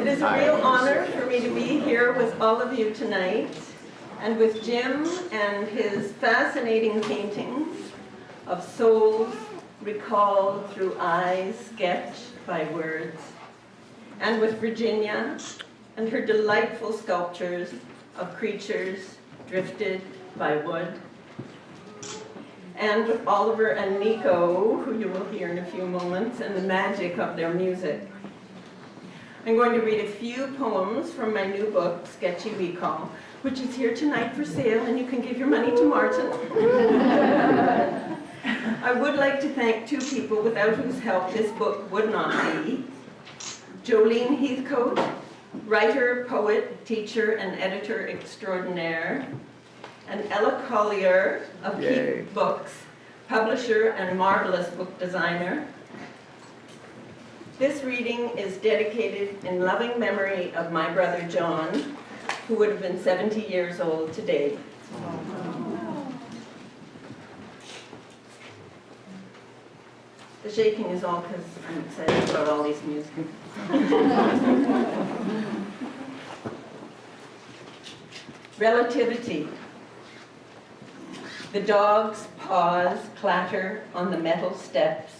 is a real honor for me to be here with all of you tonight, and with Jim and his fascinating paintings of souls recalled through eyes sketched by words, and with Virginia and her delightful sculptures of creatures drifted by wood, and with Oliver and Nico, who you will hear in a few moments, and the magic of their music. I'm going to read a few poems from my new book, Sketchy Recall, which is here tonight for sale, and you can give your money to Martin. I would like to thank two people without whose help this book would not be. Jolene Heathcote, writer, poet, teacher, and editor extraordinaire, and Ella Collier of Keep Books, publisher and marvelous book designer. This reading is dedicated in loving memory of my brother John, who would have been 70 years old today. The shaking is all because I'm excited about all these music. Relativity. The dog's paws clatter on the metal steps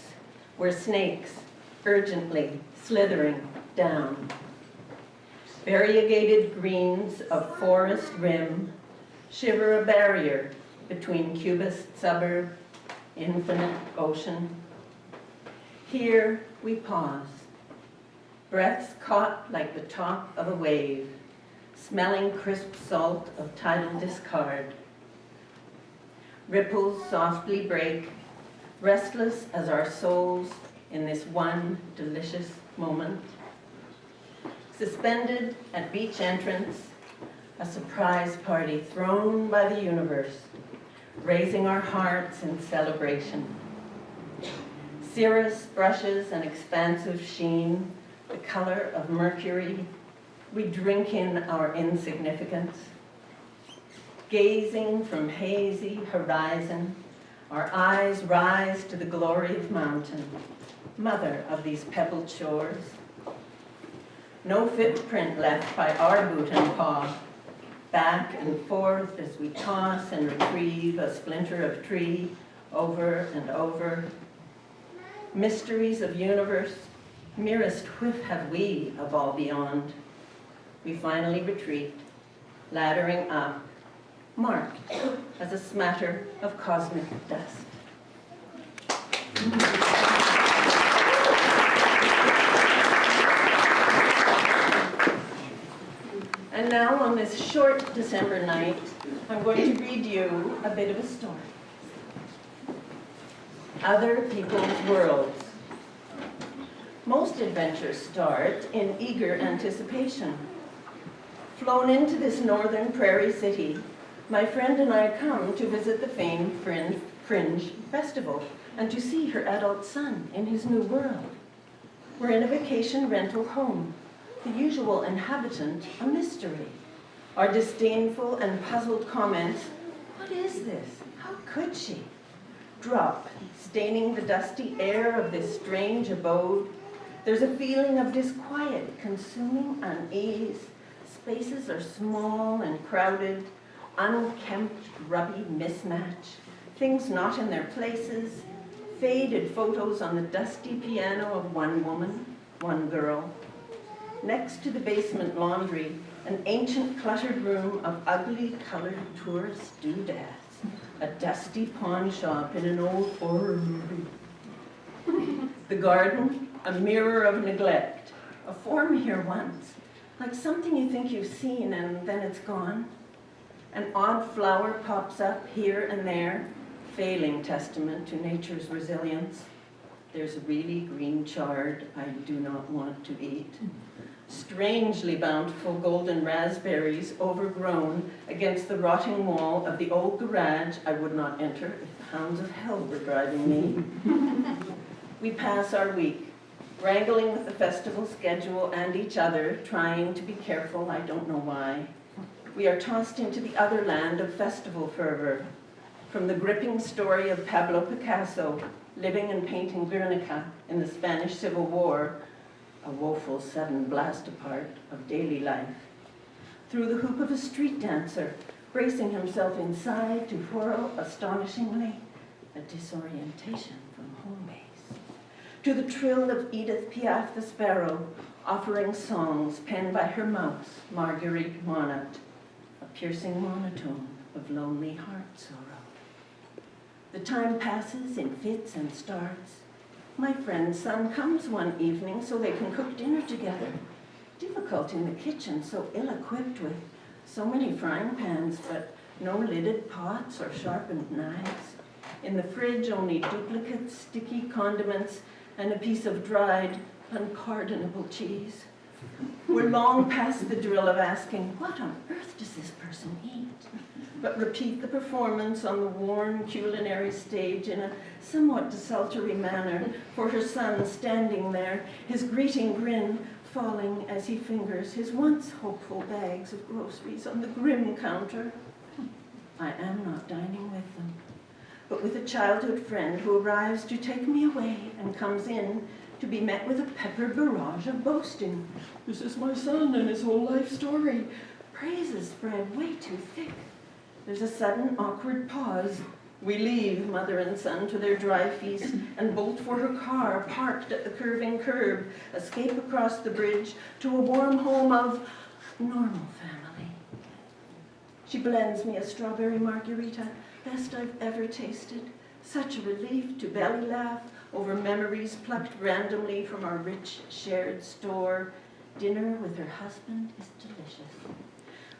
where snakes urgently slithering down. Variegated greens of forest rim shiver a barrier between cubist suburb, infinite ocean. Here we pause, breaths caught like the top of a wave, smelling crisp salt of tidal discard. Ripples softly break, restless as our souls in this one delicious moment. Suspended at beach entrance, a surprise party thrown by the universe, raising our hearts in celebration. Cirrus brushes an expansive sheen, the color of mercury. We drink in our insignificance. Gazing from hazy horizon, our eyes rise to the glory of mountain, mother of these pebbled shores. No footprint left by our boot and paw, back and forth as we toss and retrieve a splinter of tree over and over. Mysteries of universe, merest whiff have we of all beyond. We finally retreat, laddering up, marked as a smatter of cosmic dust. And now, on this short December night, I'm going to read you a bit of a story. Other people's worlds. Most adventures start in eager anticipation. Flown into this northern prairie city, my friend and I come to visit the famed Fringe Festival and to see her adult son in his new world. We're in a vacation rental home, the usual inhabitant a mystery. Our disdainful and puzzled comments, "What is this? How could she?" drop, staining the dusty air of this strange abode. There's a feeling of disquiet, consuming unease. Spaces are small and crowded, unkempt, grubby mismatch, things not in their places, faded photos on the dusty piano of one woman, one girl. Next to the basement laundry, an ancient cluttered room of ugly colored tourist doodads, a dusty pawn shop in an old horror movie. The garden, a mirror of neglect, a form here once, like something you think you've seen and then it's gone. An odd flower pops up here and there, failing testament to nature's resilience. There's really green chard I do not want to eat. Strangely bountiful golden raspberries overgrown against the rotting wall of the old garage I would not enter if the hounds of hell were driving me. We pass our week, wrangling with the festival schedule and each other, trying to be careful, I don't know why. We are tossed into the other land of festival fervor, from the gripping story of Pablo Picasso, living and painting Guernica in the Spanish Civil War, a woeful sudden blast apart of daily life, through the hoop of a street dancer, bracing himself inside to whirl astonishingly, a disorientation from home base, to the trill of Edith Piaf the sparrow, offering songs penned by her mouse, Marguerite Monat, a piercing monotone of lonely heart sorrow. The time passes in fits and starts. My friend's son comes one evening so they can cook dinner together. Difficult in the kitchen, so ill-equipped with so many frying pans, but no lidded pots or sharpened knives. In the fridge, only duplicate sticky condiments and a piece of dried, unpardonable cheese. We're long past the drill of asking, what on earth does this person eat? But repeat the performance on the worn culinary stage in a somewhat desultory manner for her son standing there, his greeting grin falling as he fingers his once hopeful bags of groceries on the grim counter. I am not dining with them, but with a childhood friend who arrives to take me away and comes in to be met with a pepper barrage of boasting. This is my son and his whole life story. Praises spread way too thick. There's a sudden awkward pause. We leave mother and son to their dry feast and bolt for her car parked at the curving curb, escape across the bridge to a warm home of normal family. She blends me a strawberry margarita, best I've ever tasted. Such a relief to belly laugh over memories plucked randomly from our rich shared store. Dinner with her husband is delicious.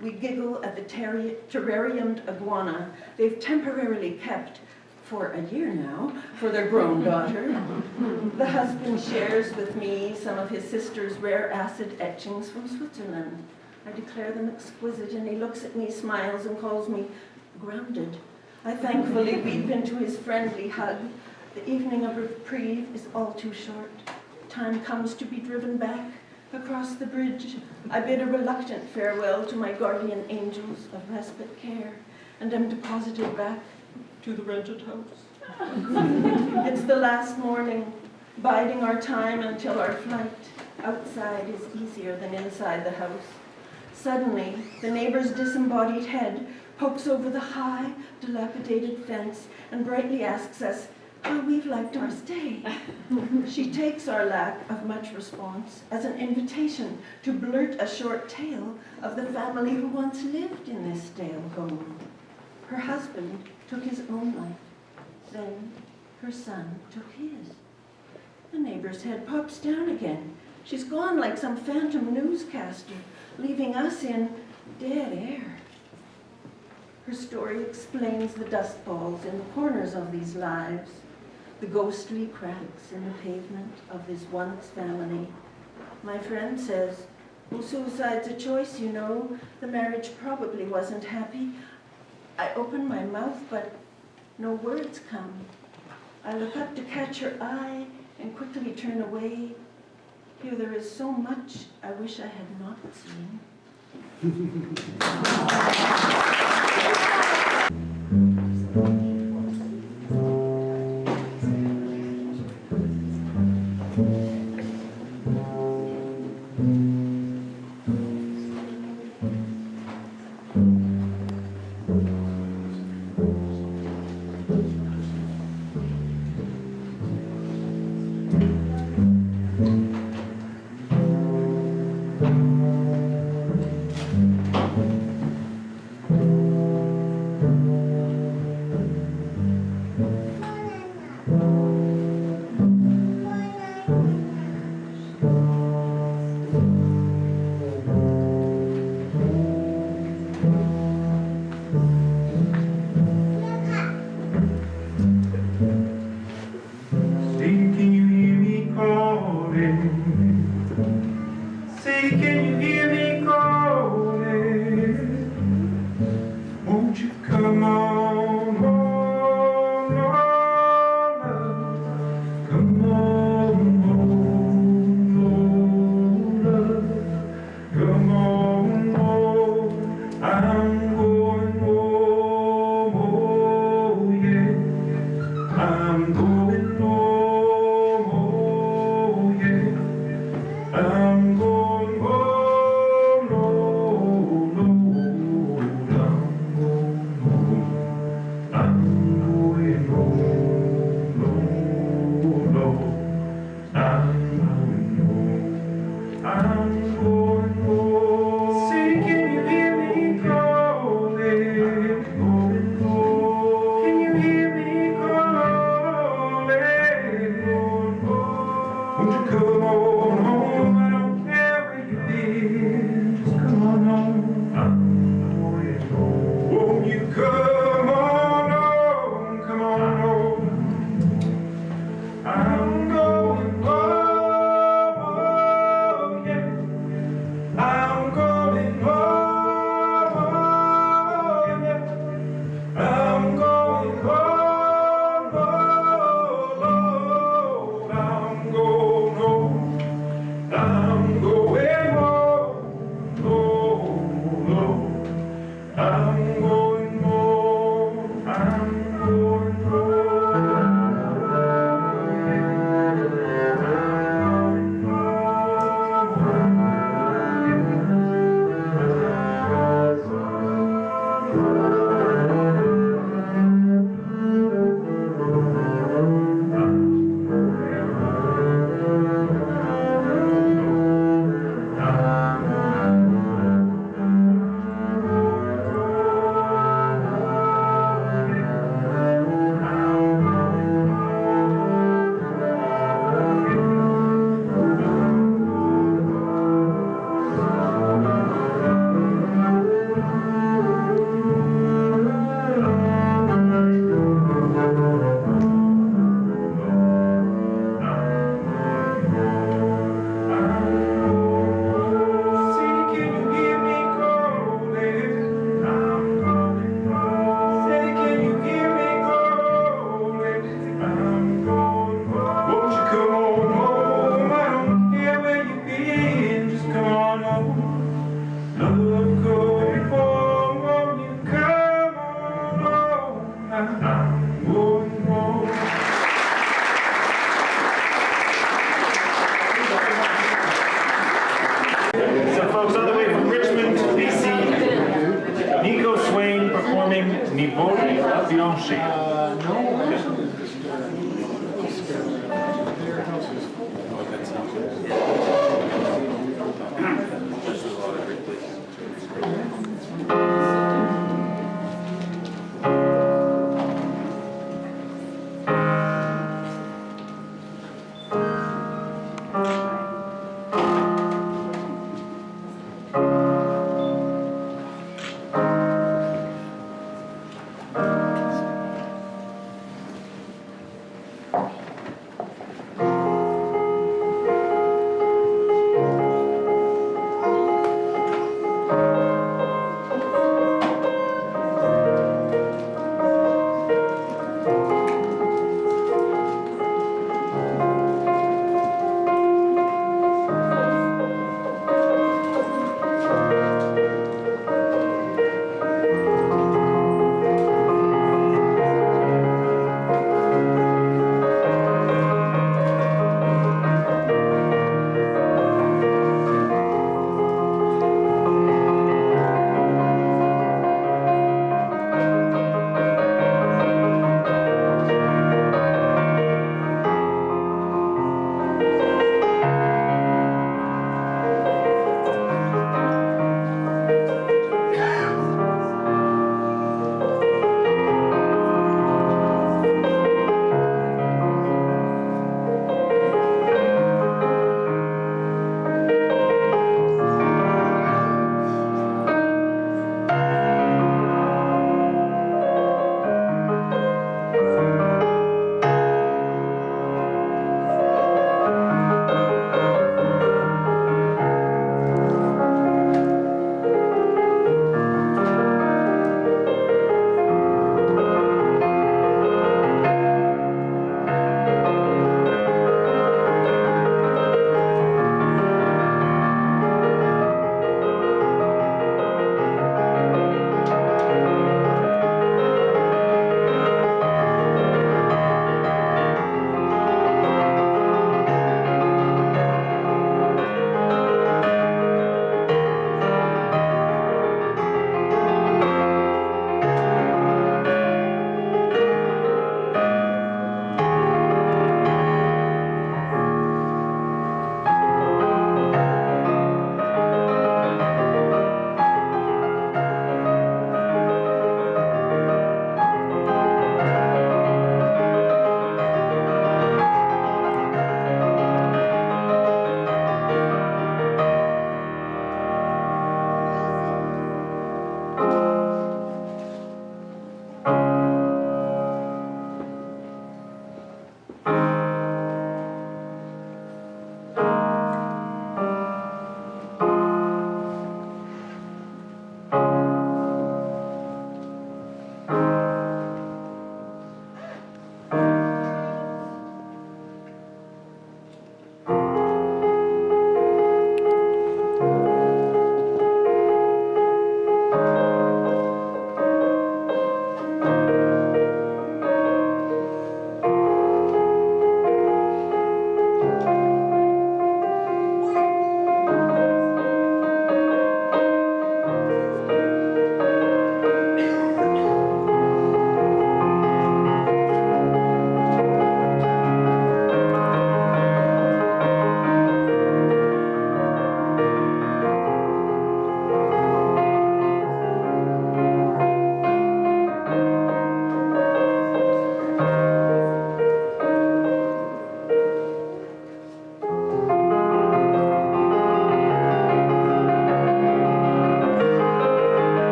We giggle at the terrariumed iguana they've temporarily kept for a year now for their grown daughter. The husband shares with me some of his sister's rare acid etchings from Switzerland. I declare them exquisite, and he looks at me, smiles, and calls me grounded. I thankfully weep into his friendly hug. The evening of reprieve is all too short. Time comes to be driven back across the bridge. I bid a reluctant farewell to my guardian angels of respite care and am deposited back to the rented house. It's the last morning, biding our time until our flight. Outside is easier than inside the house. Suddenly, the neighbor's disembodied head pokes over the high, dilapidated fence and brightly asks us how we've liked our stay. She takes our lack of much response as an invitation to blurt a short tale of the family who once lived in this stale home. Her husband took his own life. Then her son took his. The neighbor's head pops down again. She's gone like some phantom newscaster, leaving us in dead air. Her story explains the dust balls in the corners of these lives, the ghostly cracks in the pavement of this once family. My friend says, well, suicide's a choice, you know. The marriage probably wasn't happy. I open my mouth, but no words come. I look up to catch her eye and quickly turn away. Here there is so much I wish I had not seen. No, actually, their house is full. There's a lot of great places.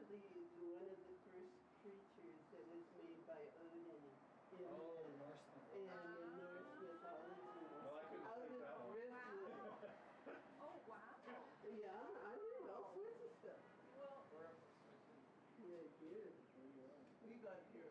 one of the first creatures that was made by Odin in, Oh, in Norse. Norse mythology. Well, I couldn't Out take of that one. driftwood. Oh, wow. Yeah, I did all sorts of stuff. Well, Yeah, I did. We got here